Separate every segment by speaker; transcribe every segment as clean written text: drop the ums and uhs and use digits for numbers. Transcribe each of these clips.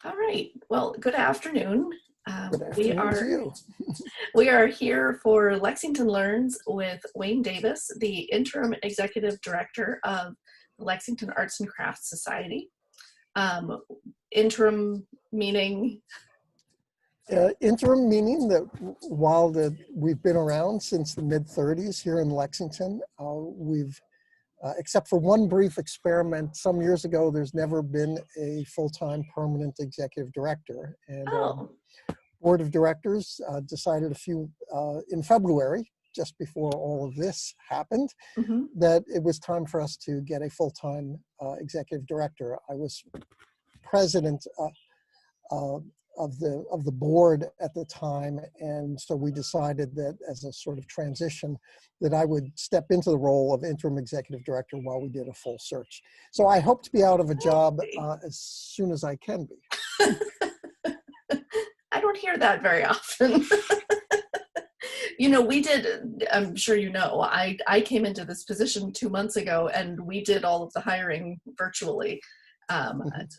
Speaker 1: All right. Well, good afternoon.
Speaker 2: Good
Speaker 1: We
Speaker 2: afternoon to
Speaker 1: are
Speaker 2: you.
Speaker 1: we are here for Lexington Learns with Wayne Davis, the interim executive director of the Lexington Arts and Crafts Society. Um, Interim meaning
Speaker 2: Interim meaning that while we've been around since the mid-30s here in Lexington, except for one brief experiment some years ago, there's never been a full-time permanent executive director. And
Speaker 1: oh,
Speaker 2: board of directors decided in February, just before all of this happened,
Speaker 1: mhm.
Speaker 2: that it was time for us to get a full-time executive director. I was president uh, of the board at the time, and so we decided that as a sort of transition, that I would step into the role of interim executive director while we did a full search. So I hope to be out of a job as soon as I can be.
Speaker 1: I don't hear that very often. We did, I'm sure I came into this position 2 months ago and we did all of the hiring virtually.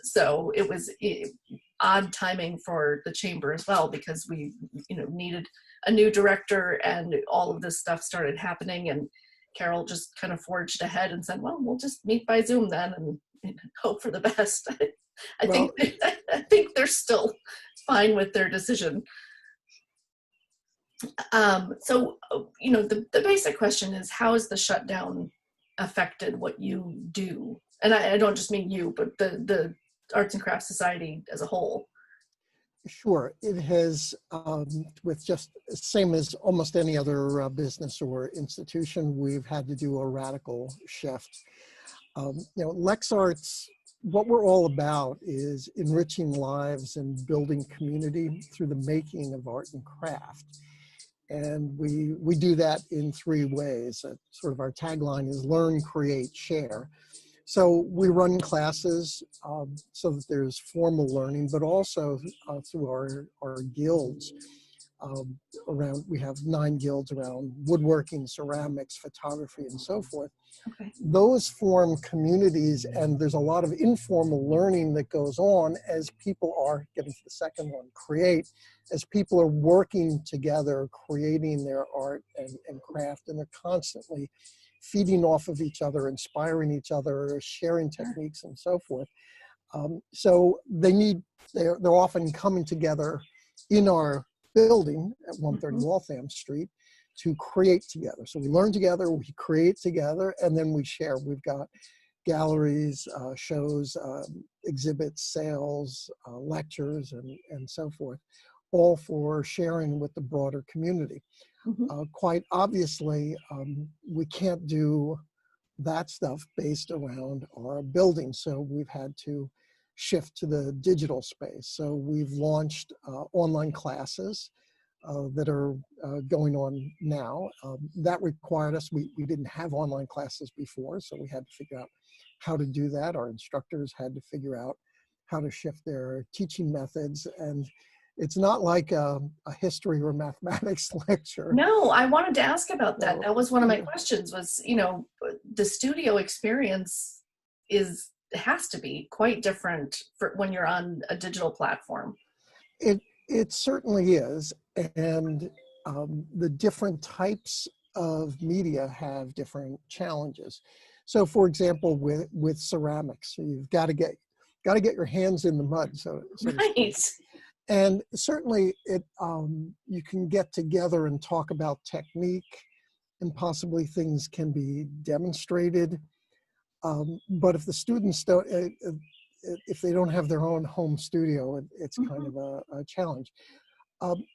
Speaker 1: So it was odd timing for the chamber as well, because we, needed a new director and all of this stuff started happening, and Carol just kind of forged ahead and said, well, we'll just meet by Zoom then and hope for the best. I
Speaker 2: Well,
Speaker 1: think I think they're still fine with their decision. The basic question is, how has the shutdown affected what you do? And I don't just mean you, but the Arts and Crafts Society as a whole.
Speaker 2: sure, it has, with just same as almost any other business or institution, we've had to do a radical shift. LexArts, what we're all about is enriching lives and building community through the making of art and craft. And we do that in three ways. Sort of our tagline is learn, create, share. So we run classes so that there's formal learning, but also through our guilds. We have 9 guilds around woodworking, ceramics, photography, and so forth.
Speaker 1: Okay.
Speaker 2: Those form communities, and there's a lot of informal learning that goes on as people are, getting to the second one, create, as people are working together, creating their art and craft, and they're constantly feeding off of each other, inspiring each other, sharing techniques, and so forth. So they're often coming together in our building at 130 Waltham Street to create together. So we learn together, we create together, and then we share. We've got galleries, shows, exhibits, sales, lectures, and so forth, all for sharing with the broader community. Quite obviously, we can't do that stuff based around our building, so we've had to shift to the digital space. So we've launched online classes that are going on now. That required us, we didn't have online classes before, so we had to figure out how to do that. Our instructors had to figure out how to shift their teaching methods, and it's not like a history or mathematics lecture.
Speaker 1: No, I wanted to ask about that.
Speaker 2: So,
Speaker 1: That was one of my questions was, the studio experience has to be quite different for when you're on a digital platform.
Speaker 2: It certainly is, and the different types of media have different challenges. So, for example, with ceramics, you've got to get your hands in the mud, so to speak. And certainly, you can get together and talk about technique, and possibly things can be demonstrated. But if the students if they don't have their own home studio, it's kind of a challenge.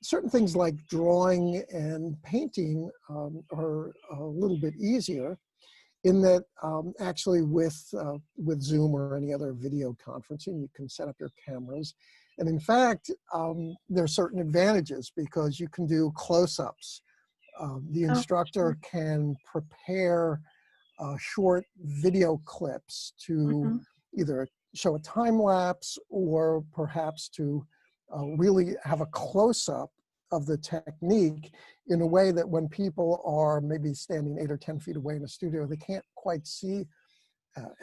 Speaker 2: Certain things like drawing and painting are a little bit easier, in that actually with Zoom or any other video conferencing, you can set up your cameras. And in fact, there are certain advantages because you can do close-ups. The instructor can prepare short video clips to either show a time lapse or perhaps to really have a close-up of the technique in a way that when people are maybe standing 8 or 10 feet away in a studio, they can't quite see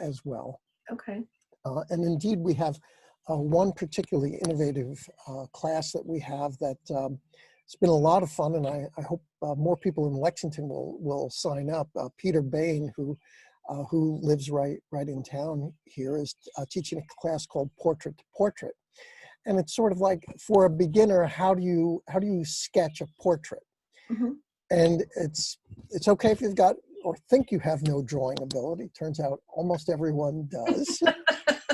Speaker 2: as well.
Speaker 1: Okay.
Speaker 2: And indeed, we have one particularly innovative class that we have that it's been a lot of fun, and I hope more people in Lexington will sign up. Peter Bain, who lives right in town here, is teaching a class called Portrait to Portrait, and it's sort of like, for a beginner, how do you sketch a portrait?
Speaker 1: Mm-hmm.
Speaker 2: And it's okay if you've got or think you have no drawing ability. Turns out almost everyone does.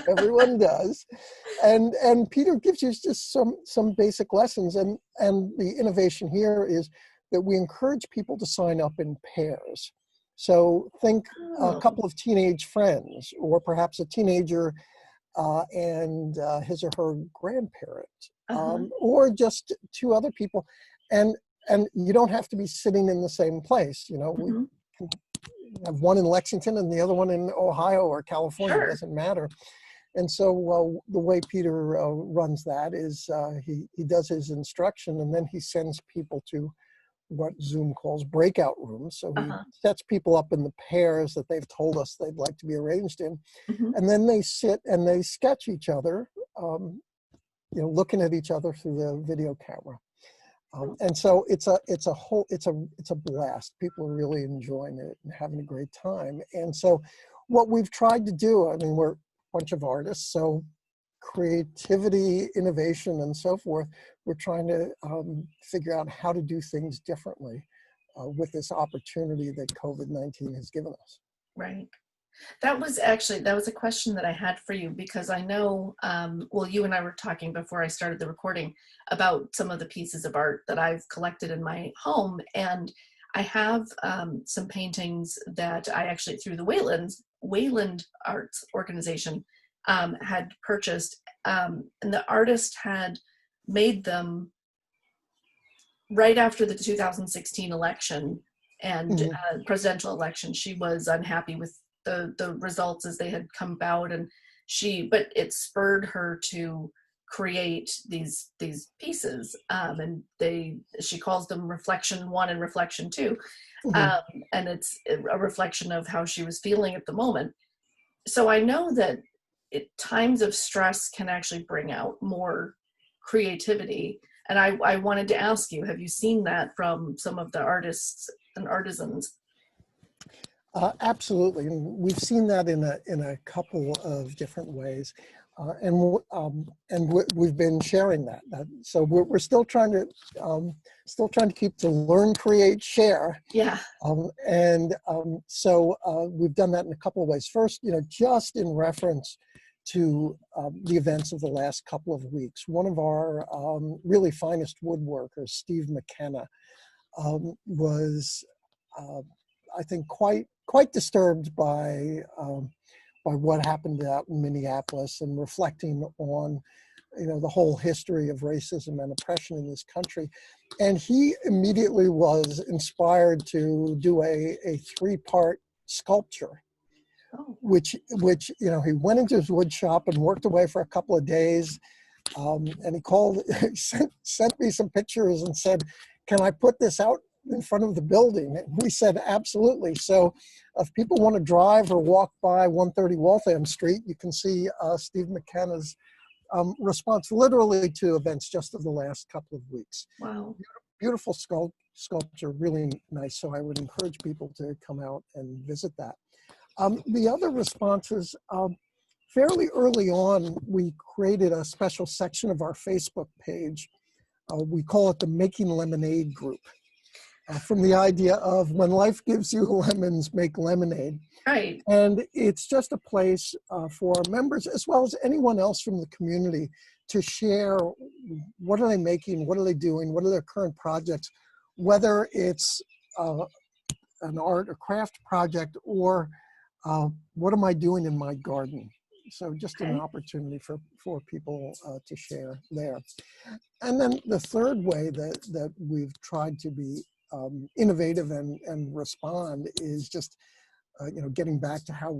Speaker 2: Everyone does. And Peter gives you just some basic lessons. And the innovation here is that we encourage people to sign up in pairs. So think a couple of teenage friends, or perhaps a teenager and his or her grandparent, or just two other people. And you don't have to be sitting in the same place. You know, we can have one in Lexington and the other one in Ohio or California. It doesn't matter. And so the way Peter runs that is he does his instruction, and then he sends people to what Zoom calls breakout rooms. So he sets people up in the pairs that they've told us they'd like to be arranged in. And then they sit and they sketch each other, you know, looking at each other through the video camera. And so it's a blast. People are really enjoying it and having a great time. And so what we've tried to do, I mean, we're a bunch of artists, so creativity, innovation, and so forth, we're trying to figure out how to do things differently with this opportunity that COVID-19 has given us.
Speaker 1: Right. That was a question that I had for you, because I know, well, you and I were talking before I started the recording about some of the pieces of art that I've collected in my home. And I have some paintings that I actually, through the Wayland Arts organization, had purchased. And the artist had made them right after the 2016 election and presidential election. She was unhappy with the results as they had come about, and but it spurred her to create these pieces, and she calls them Reflection 1 and Reflection 2, and it's a reflection of how she was feeling at the moment. So I know that times of stress can actually bring out more creativity, and I wanted to ask you, have you seen that from some of the artists and artisans?
Speaker 2: Absolutely, and we've seen that in a couple of different ways, and we've been sharing that. So we're still trying to keep to learn, create, share.
Speaker 1: Yeah.
Speaker 2: So we've done that in a couple of ways. First, you know, just in reference to the events of the last couple of weeks, one of our really finest woodworkers, Steve McKenna, was I think quite disturbed by what happened out in Minneapolis, and reflecting on, you know, the whole history of racism and oppression in this country. And he immediately was inspired to do a 3-part sculpture, which you know, he went into his wood shop and worked away for a couple of days, and he sent me some pictures and said, "Can I put this out in front of the building?" And we said, absolutely. So if people want to drive or walk by 130 Waltham Street, you can see Steve McKenna's response literally to events just of the last couple of weeks.
Speaker 1: Wow.
Speaker 2: Beautiful sculpture, really nice. So I would encourage people to come out and visit that. The other responses, fairly early on, we created a special section of our Facebook page. We call it the Making Lemonade group. From the idea of when life gives you lemons, make lemonade.
Speaker 1: Right.
Speaker 2: And it's just a place for our members, as well as anyone else from the community, to share what are they making, what are they doing, what are their current projects, whether it's an art or craft project, or what am I doing in my garden. So just an opportunity for people to share there. And then the third way that we've tried to be innovative and respond is just, you know, getting back to how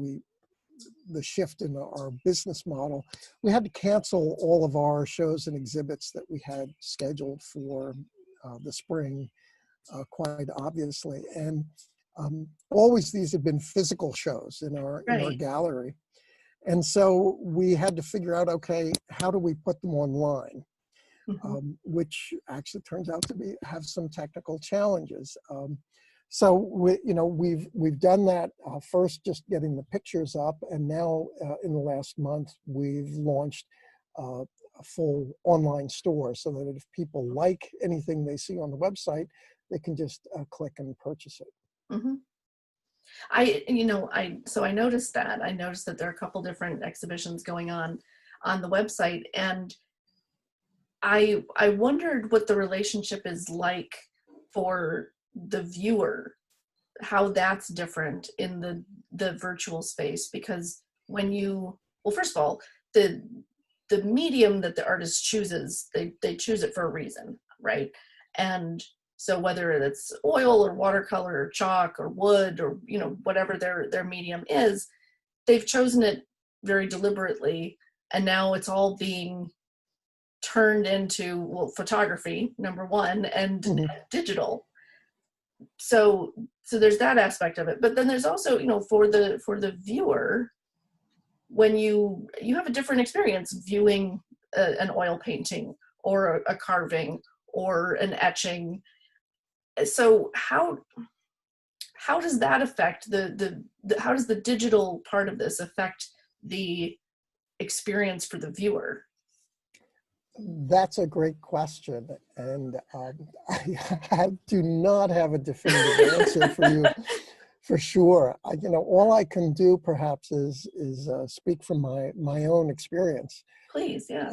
Speaker 2: the shift in our business model. We had to cancel all of our shows and exhibits that we had scheduled for the spring, quite obviously. And always these have been physical shows in our gallery. And so we had to figure out, okay, how do we put them online? Which actually turns out to have some technical challenges. So we've done that first, just getting the pictures up, and now in the last month we've launched a full online store, so that if people like anything they see on the website, they can just click and purchase it.
Speaker 1: Mm-hmm. I noticed that. I noticed that there are a couple different exhibitions going on the website, and I wondered what the relationship is like for the viewer, how that's different in the virtual space, because first of all, the medium that the artist chooses, they choose it for a reason, right? And so whether it's oil or watercolor or chalk or wood or whatever their medium is, they've chosen it very deliberately, and now it's all being turned into photography, number one, and digital. So there's that aspect of it, but then there's also for the viewer, when you have a different experience viewing an oil painting or a carving or an etching. So how does that affect how does the digital part of this affect the experience for the viewer?
Speaker 2: That's a great question, and I do not have a definitive answer for you, for sure. All I can do perhaps is speak from my own experience.
Speaker 1: Please, yeah.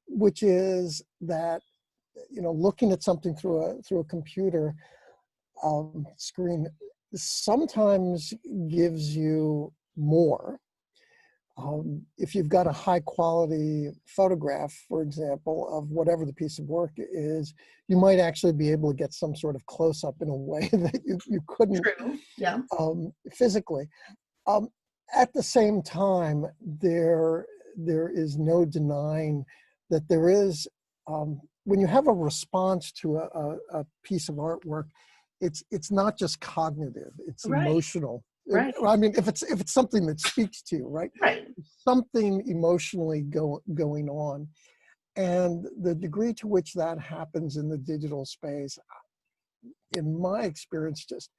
Speaker 2: Which is that looking at something through a computer screen sometimes gives you more. If you've got a high quality photograph, for example, of whatever the piece of work is, you might actually be able to get some sort of close up in a way that you couldn't.
Speaker 1: True. Yeah.
Speaker 2: Physically. At the same time, there is no denying that there is, when you have a response to a piece of artwork, it's not just cognitive, it's emotional.
Speaker 1: Right.
Speaker 2: I mean, if it's something that speaks to you, right?
Speaker 1: Right.
Speaker 2: Something emotionally going on, and the degree to which that happens in the digital space, in my experience, just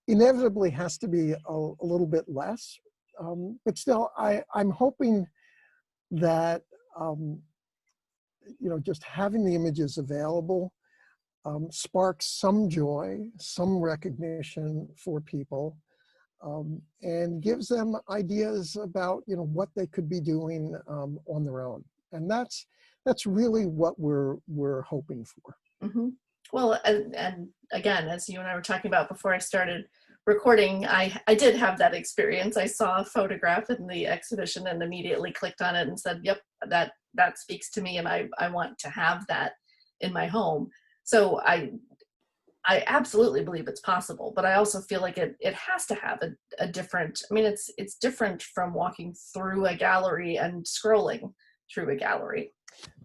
Speaker 2: inevitably has to be a little bit less. But still, I'm hoping that just having the images available sparks some joy, some recognition for people. And gives them ideas about what they could be doing on their own, and that's really what we're hoping for.
Speaker 1: Mm-hmm. Well, and again, as you and I were talking about before I started recording, I did have that experience. I saw a photograph in the exhibition and immediately clicked on it and said, "Yep, that speaks to me, and I want to have that in my home." So I absolutely believe it's possible, but I also feel like it has to have a different, I mean, it's different from walking through a gallery and scrolling through a gallery.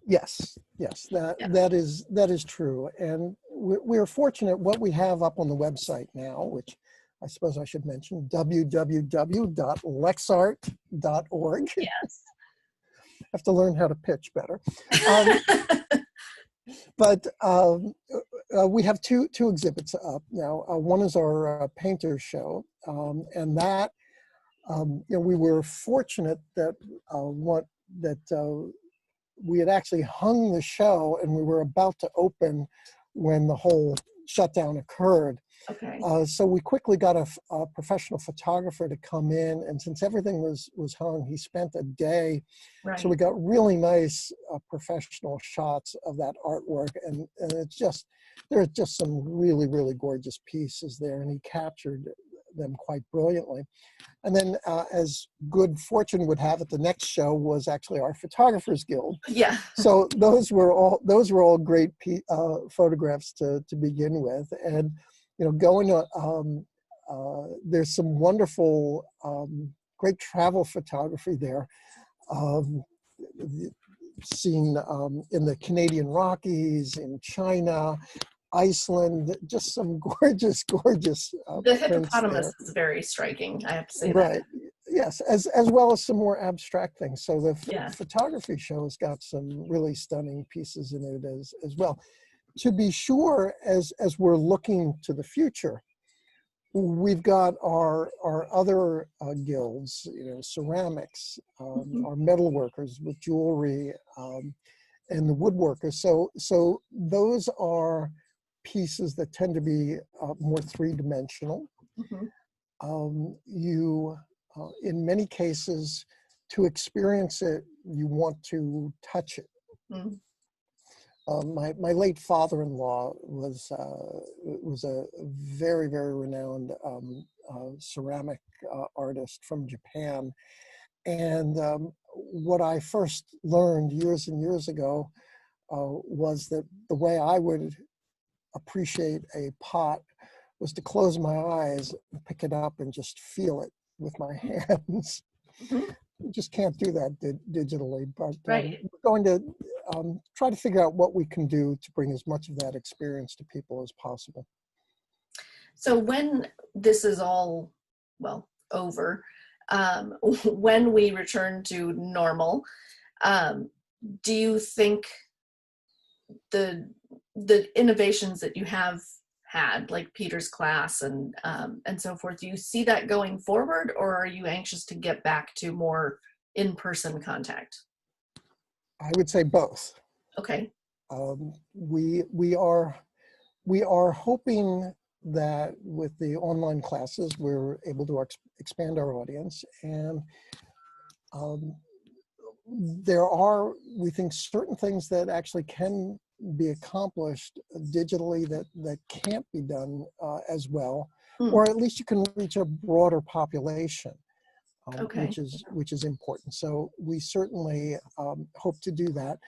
Speaker 2: Yes, that is true. And we're fortunate what we have up on the website now, which I suppose I should mention, www.lexart.org.
Speaker 1: Yes.
Speaker 2: I have to learn how to pitch better. But we have two exhibits up now. One is our painter show, and that we were fortunate that we had actually hung the show, and we were about to open when the whole shutdown occurred.
Speaker 1: Okay.
Speaker 2: So we quickly got a professional photographer to come in, and since everything was hung, he spent a day.
Speaker 1: Right.
Speaker 2: So we got really nice professional shots of that artwork, and there are just some really, really gorgeous pieces there, and he captured them quite brilliantly. And then, as good fortune would have it, the next show was actually our Photographers Guild.
Speaker 1: Yeah.
Speaker 2: So those were all great photographs to begin with, and going on. There's some wonderful, great travel photography there. Seen in the Canadian Rockies, in China, Iceland, just some gorgeous
Speaker 1: the hippopotamus is very striking, I have to say.
Speaker 2: Right.
Speaker 1: That.
Speaker 2: yes, as well as some more abstract things. So the
Speaker 1: Yeah.
Speaker 2: photography show has got some really stunning pieces in it as well. To be sure, as we're looking to the future, we've got our other guilds, ceramics,
Speaker 1: Mhm.
Speaker 2: our metalworkers with jewelry, and the woodworkers. So those are pieces that tend to be more three-dimensional.
Speaker 1: Mhm.
Speaker 2: You, in many cases, to experience it, you want to touch it.
Speaker 1: Mhm.
Speaker 2: My late father-in-law was a very, very renowned ceramic artist from Japan. And what I first learned years and years ago was that the way I would appreciate a pot was to close my eyes, pick it up, and just feel it with my hands.
Speaker 1: Mhm.
Speaker 2: You just can't do that digitally, but
Speaker 1: Right.
Speaker 2: we're going to try to figure out what we can do to bring as much of that experience to people as possible.
Speaker 1: So when this is all, well, over, when we return to normal, um, do you think the innovations that you have had, like Peter's class and so forth, do you see that going forward, or are you anxious to get back to more in-person contact?
Speaker 2: I would say both.
Speaker 1: Okay.
Speaker 2: We are hoping that with the online classes, we're able to expand our audience, and um, there are, we think, certain things that actually can be accomplished digitally that can't be done as well,
Speaker 1: Mm,
Speaker 2: or at least you can reach a broader population,
Speaker 1: okay.
Speaker 2: which is important. So we certainly hope to do that.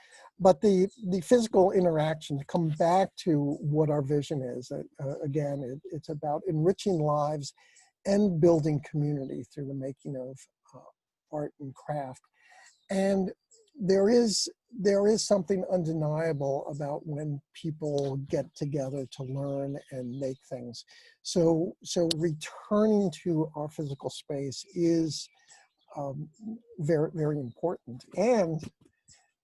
Speaker 2: But the physical interaction, to come back to what our vision is, again, it's about enriching lives and building community through the making of art and craft. And there is something undeniable about when people get together to learn and make things. So returning to our physical space is very, very important. And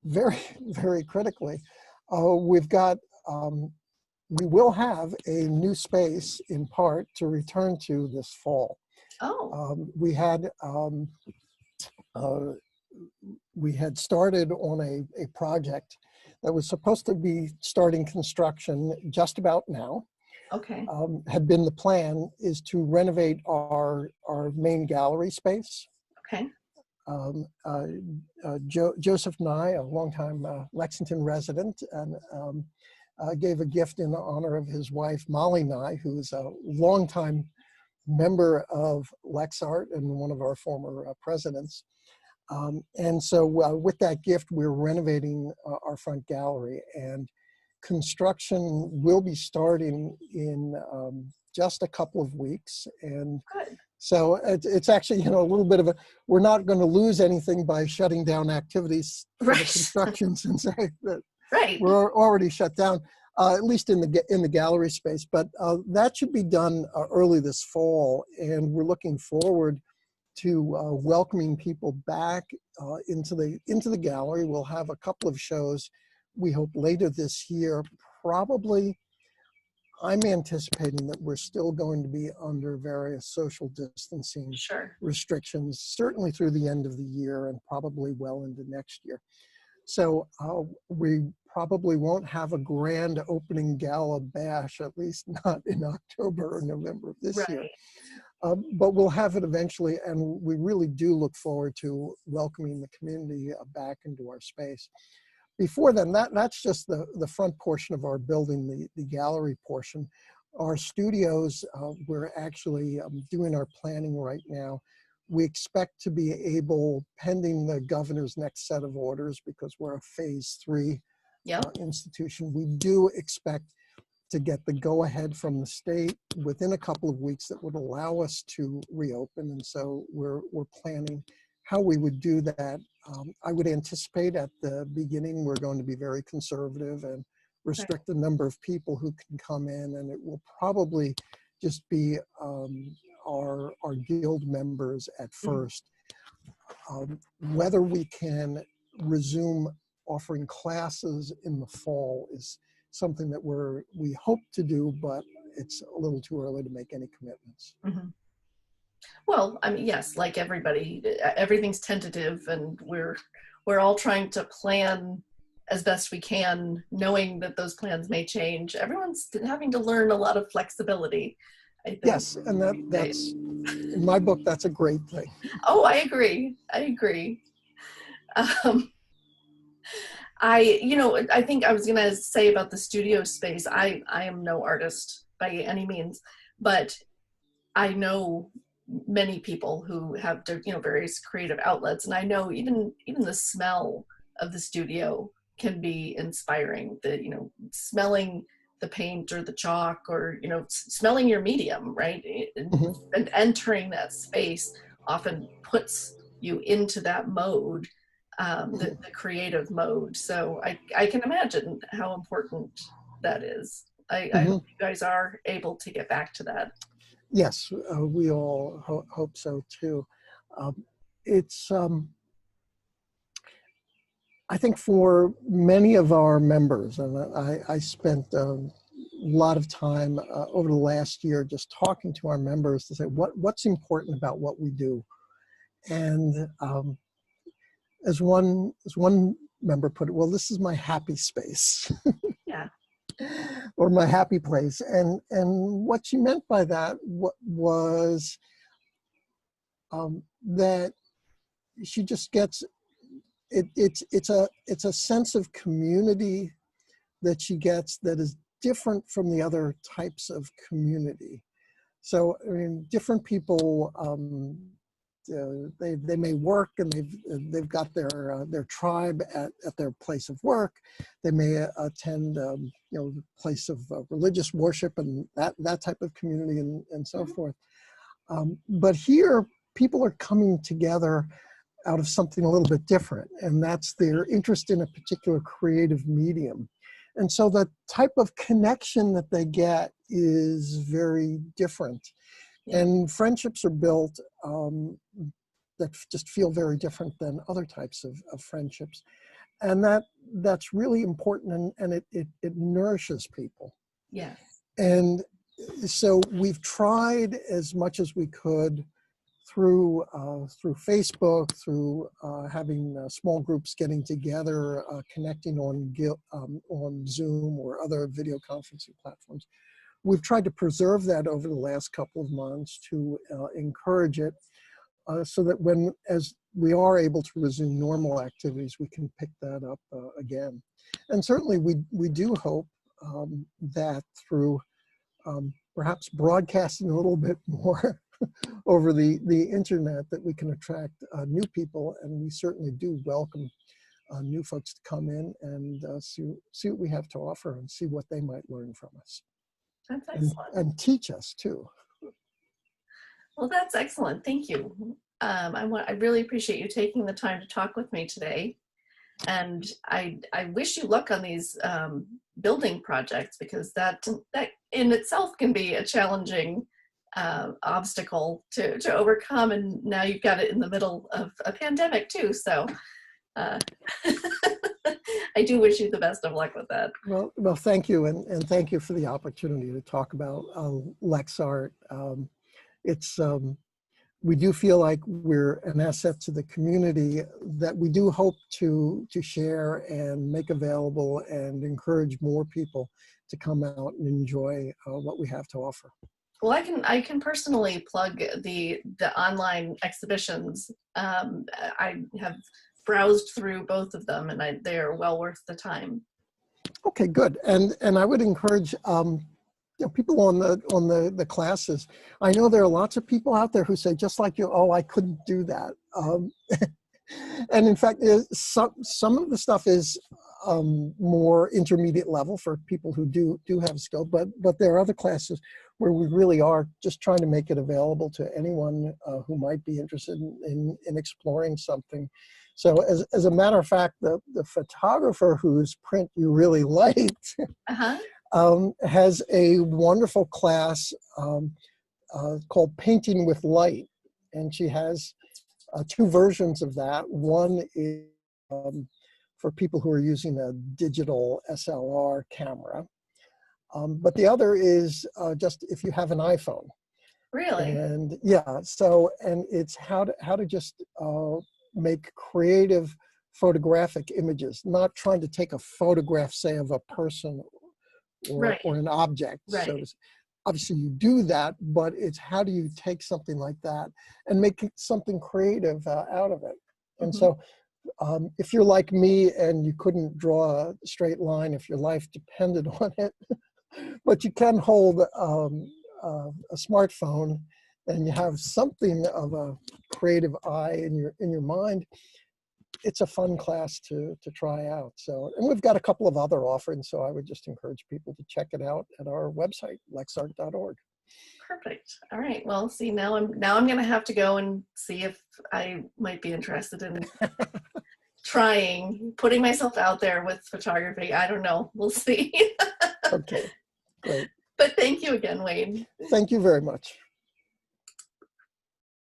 Speaker 2: very, very critically, we've got we will have a new space in part to return to this fall.
Speaker 1: Oh,
Speaker 2: Uh, we had started on a project that was supposed to be starting construction just about now.
Speaker 1: okay.
Speaker 2: Had been the plan is to renovate our main gallery space.
Speaker 1: Okay.
Speaker 2: Joseph Nye, a longtime Lexington resident, and gave a gift in honor of his wife, Molly Nye, who is a longtime member of LexArt and one of our former presidents. And so with that gift, we're renovating our front gallery, and construction will be starting in just a couple of weeks. And
Speaker 1: Good.
Speaker 2: so it's actually, a little bit of a, we're not going to lose anything by shutting down activities for the
Speaker 1: Right.
Speaker 2: construction since that
Speaker 1: Right.
Speaker 2: we're already shut down, at least in the gallery space. But that should be done early this fall, and we're looking forward to welcoming people back into the gallery. We'll have a couple of shows, we hope, later this year. Probably, I'm anticipating that we're still going to be under various social distancing
Speaker 1: Sure.
Speaker 2: restrictions, certainly through the end of the year and probably well into next year. So we probably won't have a grand opening gala bash, at least not in October or November of this year.
Speaker 1: Right.
Speaker 2: But we'll have it eventually, and we really do look forward to welcoming the community back into our space. Before then, that's just the front portion of our building, the gallery portion. Our studios, we're actually doing our planning right now. We expect to be able, pending the governor's next set of orders, because we're a phase 3
Speaker 1: Yep.
Speaker 2: institution, we do expect to get the go-ahead from the state within a couple of weeks that would allow us to reopen. And so we're planning how we would do that. I would anticipate at the beginning we're going to be very conservative and
Speaker 1: Right.
Speaker 2: restrict the number of people who can come in, and it will probably just be our guild members at first. Whether we can resume offering classes in the fall is something that we hope to do, but it's a little too early to make any commitments.
Speaker 1: Mm-hmm. Well, I mean, yes, like everybody, everything's tentative, and we're all trying to plan as best we can, knowing that those plans may change. Everyone's having to learn a lot of flexibility, I think.
Speaker 2: Yes, and that's, in my book, that's a great thing.
Speaker 1: Oh, I agree. I agree. I think I was going to say about the studio space, I am no artist by any means, but I know many people who have, various creative outlets. And I know even the smell of the studio can be inspiring. Smelling the paint or the chalk, or, smelling your medium, right? And entering that space often puts you into that mode, the creative mode. So I can imagine how important that is. I hope you guys are able to get back to that.
Speaker 2: Yes, we all hope so too. It's, I think for many of our members, and I spent a lot of time over the last year just talking to our members to say what's important about what we do. And as one member put it, well, this is my happy space.
Speaker 1: Yeah.
Speaker 2: Or my happy place. And what she meant by that was that she just gets, it's a sense of community that she gets that is different from the other types of community. So, I mean, different people, they may work and they've got their tribe at their place of work. They may attend place of religious worship and that type of community and so forth. But here, people are coming together out of something a little bit different, and that's their interest in a particular creative medium. And so the type of connection that they get is very different. And friendships are built that just feel very different than other types of friendships. And that's really important, and it nourishes people.
Speaker 1: Yes.
Speaker 2: And so we've tried as much as we could through Facebook, through having small groups getting together, connecting on Zoom or other video conferencing platforms. We've tried to preserve that over the last couple of months to encourage it, so that as we are able to resume normal activities, we can pick that up again. And certainly we do hope that through perhaps broadcasting a little bit more over the internet, that we can attract new people, and we certainly do welcome new folks to come in and see what we have to offer and see what they might learn from us.
Speaker 1: That's excellent.
Speaker 2: And teach us too.
Speaker 1: Well, that's excellent. Thank you. I really appreciate you taking the time to talk with me today. And I wish you luck on these building projects, because that in itself can be a challenging obstacle to overcome. And now you've got it in the middle of a pandemic too. So I do wish you the best of luck with that.
Speaker 2: Well, thank you. And thank you for the opportunity to talk about LexArt. We do feel like we're an asset to the community that we do hope to share and make available and encourage more people to come out and enjoy what we have to offer.
Speaker 1: Well, I can personally plug the online exhibitions. I have browsed through both of them, and they are well worth the time.
Speaker 2: Okay, good. And I would encourage people on the classes. I know there are lots of people out there who say, just like you, oh, I couldn't do that. And in fact, some of the stuff is more intermediate level for people who do have skill, but there are other classes where we really are just trying to make it available to anyone who might be interested in exploring something. So as a matter of fact, the photographer whose print you really liked has a wonderful class called Painting with Light. And she has two versions of that. One is for people who are using a digital SLR camera. But the other is just if you have an iPhone.
Speaker 1: Really?
Speaker 2: And yeah, so, and it's how to just make creative photographic images, not trying to take a photograph, say, of a person
Speaker 1: Right.
Speaker 2: or an object. So
Speaker 1: Right.
Speaker 2: obviously you do that, but it's how do you take something like that and make something creative out of it. And
Speaker 1: Mm-hmm.
Speaker 2: so if you're like me and you couldn't draw a straight line if your life depended on it, but you can hold a smartphone and you have something of a creative eye in your mind, it's a fun class to try out. So, and we've got a couple of other offerings, so I would just encourage people to check it out at our website, lexart.org.
Speaker 1: Perfect. All right. Well, see, now I'm going to have to go and see if I might be interested in putting myself out there with photography. I don't know. We'll see.
Speaker 2: Okay, great.
Speaker 1: But thank you again, Wayne.
Speaker 2: Thank you very much.